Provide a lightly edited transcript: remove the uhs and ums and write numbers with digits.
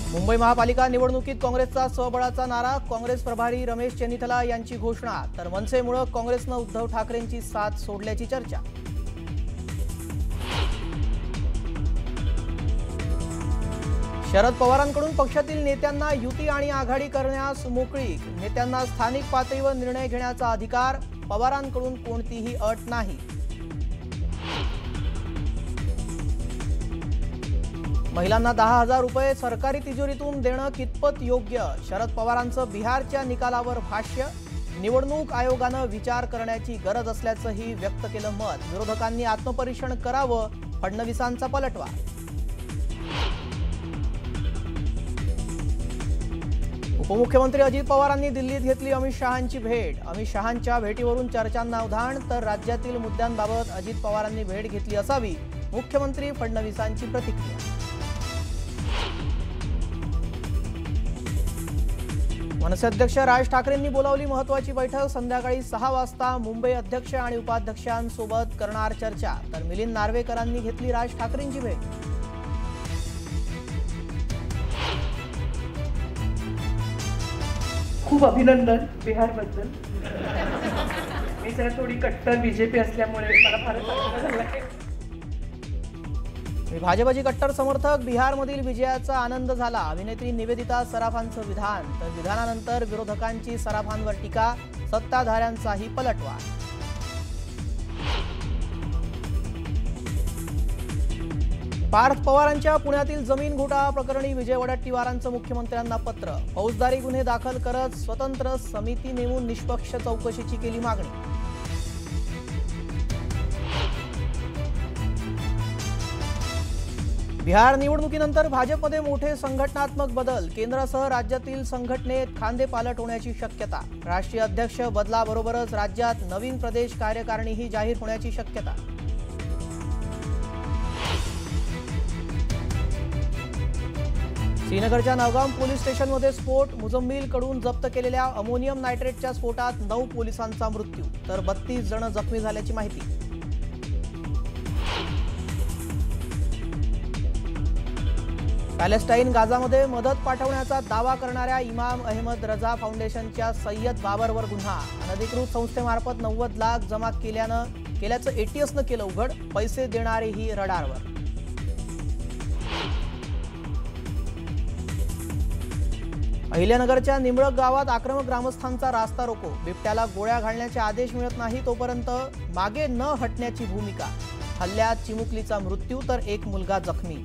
मुंबई महापालिका निवडणुकीत काँग्रेसचा स्वबळाचा नारा, काँग्रेस प्रभारी रमेश चेन्निथला यांची घोषणा, तर मनसेमुळे काँग्रेसनं उद्धव ठाकरेंची साथ सोडल्याची चर्चा। शरद पवारांकडून पक्षातील नेत्यांना युती आणि आघाडी करण्यास मोकळीक, नेत्यांना स्थानिक पातळीवर निर्णय घेण्याचा अधिकार, पवारांकडून कोणतीही अट नाही। महिलांना 10,000 रुपये सरकारी तिजोरीतून देणं कितपत योग्य, शरद पवारांचं बिहारच्या निकालावर भाष्य, निवडणूक आयोगानं विचार करण्याची गरज असल्याचंही व्यक्त केलं मत, विरोधकांनी आत्मपरीक्षण करावं, फडणवीसांचा पलटवार। उपमुख्यमंत्री अजित पवारांनी दिल्लीत घेतली अमित शहांची भेट, अमित शहांच्या भेटीवरून चर्चांना उधाण, तर राज्यातील मुद्द्यांबाबत अजित पवारांनी भेट घेतली असावी, मुख्यमंत्री फडणवीसांची प्रतिक्रिया। मनसे अध्यक्ष राज ठाकरेंनी बोलावली महत्त्वाची बैठक, संध्याकाळी 6 वाजता मुंबई अध्यक्ष आणि उपाध्यक्षांसोबत करणार चर्चा, तर मिलिंद नार्वेकरांनी घेतली राज ठाकरेंची भेट। खूप अभिनंदन बिहारबद्दल। मी जरा थोडी कट्टर बीजेपी असल्यामुळे मला फारच आनंद झाला। मी भाजपची कट्टर समर्थक, बिहारमधील विजयाचा आनंद झाला, अभिनेत्री निवेदिता सराफांचं विधान, तर विधानानंतर विरोधकांची सराफांवर टीका, सत्ताधाऱ्यांचाही पलटवार। पार्थ पवारांच्या पुण्यातील जमीन घोटाळा प्रकरणी विजय वडेट्टीवारांचं मुख्यमंत्र्यांना पत्र, फौजदारी गुन्हे दाखल करत स्वतंत्र समिती नेमून निष्पक्ष चौकशीची केली मागणी। बिहार निवडणुकीनंतर भाजपमध्ये मोठे संघटनात्मक बदल, केंद्रासह राज्यातील संघटनेत खांदेपालट होण्याची शक्यता, राष्ट्रीय अध्यक्ष बदलाबरोबरच राज्यात नवीन प्रदेश कार्यकारिणीही जाहीर होण्याची शक्यता। श्रीनगरच्या नवगाम पोलीस स्टेशनमध्ये स्फोट, मुजम्मिलकडून जप्त केलेल्या अमोनियम नायट्रेटच्या स्फोटात 9 पोलिसांचा मृत्यू, तर 32 जण जखमी झाल्याची माहिती। पॅलेस्टाईन गाझामध्ये मदत पाठवण्याचा दावा करणाऱ्या इमाम अहमद रजा फाउंडेशनच्या सय्यद बाबरवर गुन्हा, अनधिकृत संस्थेमार्फत 90 लाख जमा केल्याचं एटीएसनं केलं उघड, पैसे देणारेही रडारवर। अहिल्यानगरच्या निंबळक गावात आक्रमक ग्रामस्थांचा रास्ता रोको, बिबट्याला गोळ्या घालण्याचे आदेश मिळत नाही तोपर्यंत मागे न हटण्याची भूमिका, हल्ल्यात चिमुकलीचा मृत्यू तर एक मुलगा जखमी।